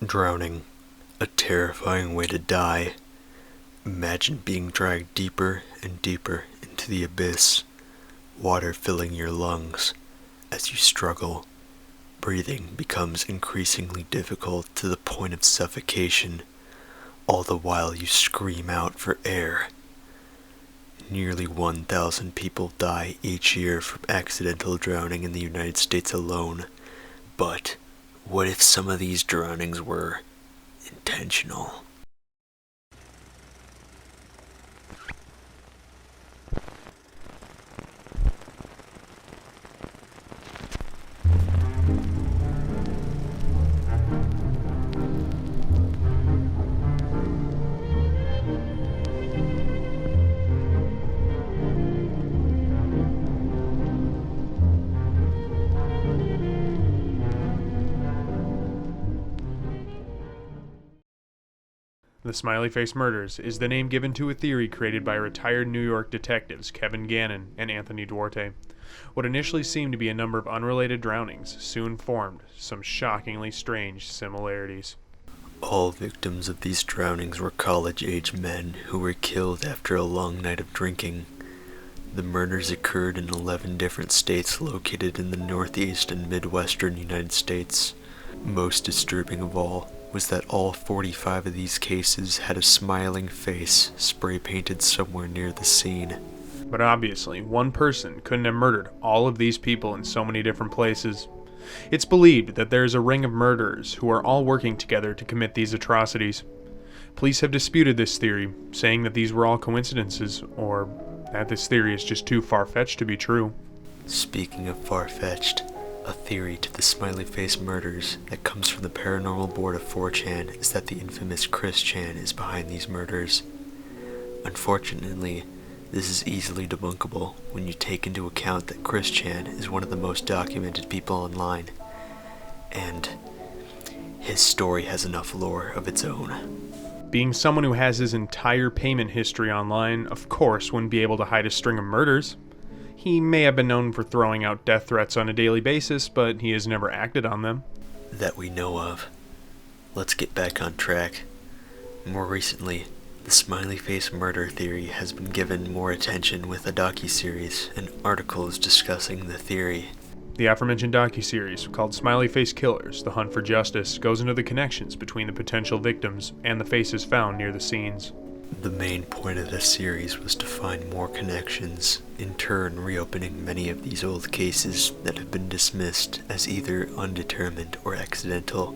Drowning. A terrifying way to die. Imagine being dragged deeper and deeper into the abyss, water filling your lungs. As you struggle, breathing becomes increasingly difficult to the point of suffocation, all the while you scream out for air. Nearly 1,000 people die each year from accidental drowning in the United States alone. But what if some of these drownings were intentional? The Smiley Face Murders is the name given to a theory created by retired New York detectives Kevin Gannon and Anthony Duarte. What initially seemed to be a number of unrelated drownings soon formed some shockingly strange similarities. All victims of these drownings were college-age men who were killed after a long night of drinking. The murders occurred in 11 different states located in the northeast and midwestern United States. Most disturbing of all was that all 45 of these cases had a smiling face spray-painted somewhere near the scene. But obviously, one person couldn't have murdered all of these people in so many different places. It's believed that there is a ring of murderers who are all working together to commit these atrocities. Police have disputed this theory, saying that these were all coincidences, or that this theory is just too far-fetched to be true. Speaking of far-fetched, a theory to the Smiley Face murders that comes from the paranormal board of 4chan is that the infamous Chris Chan is behind these murders. Unfortunately, this is easily debunkable when you take into account that Chris Chan is one of the most documented people online, and his story has enough lore of its own. Being someone who has his entire payment history online, of course, wouldn't be able to hide a string of murders. He may have been known for throwing out death threats on a daily basis, but he has never acted on them. That we know of. Let's get back on track. More recently, the Smiley Face murder theory has been given more attention with a docuseries and articles discussing the theory. The aforementioned docuseries, called Smiley Face Killers: The Hunt for Justice, goes into the connections between the potential victims and the faces found near the scenes. The main point of this series was to find more connections, in turn reopening many of these old cases that have been dismissed as either undetermined or accidental.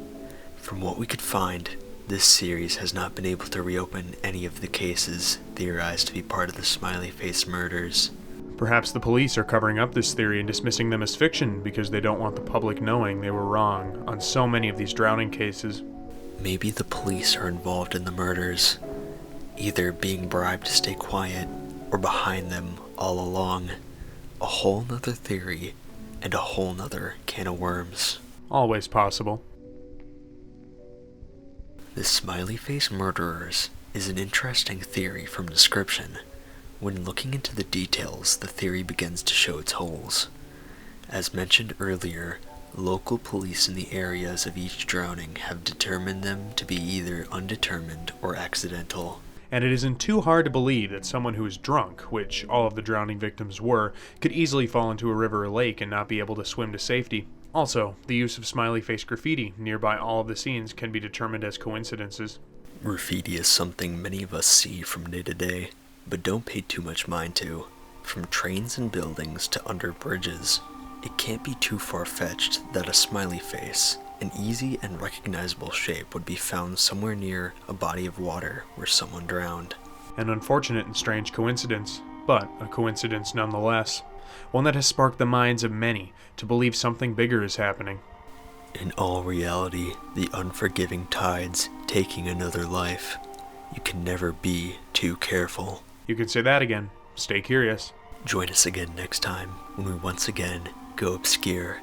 From what we could find, this series has not been able to reopen any of the cases theorized to be part of the Smiley Face murders. Perhaps the police are covering up this theory and dismissing them as fiction because they don't want the public knowing they were wrong on so many of these drowning cases. Maybe the police are involved in the murders, either being bribed to stay quiet or behind them all along. A whole nother theory and a whole nother can of worms. Always possible. The Smiley Face murderers is an interesting theory from description. When looking into the details, the theory begins to show its holes. As mentioned earlier, local police in the areas of each drowning have determined them to be either undetermined or accidental. And it isn't too hard to believe that someone who is drunk, which all of the drowning victims were, could easily fall into a river or lake and not be able to swim to safety. Also, the use of smiley face graffiti nearby all of the scenes can be determined as coincidences. Graffiti is something many of us see from day to day, but don't pay too much mind to. From trains and buildings to under bridges, it can't be too far-fetched that a smiley face, an easy and recognizable shape, would be found somewhere near a body of water where someone drowned. An unfortunate and strange coincidence, but a coincidence nonetheless. One that has sparked the minds of many to believe something bigger is happening. In all reality, the unforgiving tides taking another life. You can never be too careful. You can say that again. Stay curious. Join us again next time when we once again go obscure.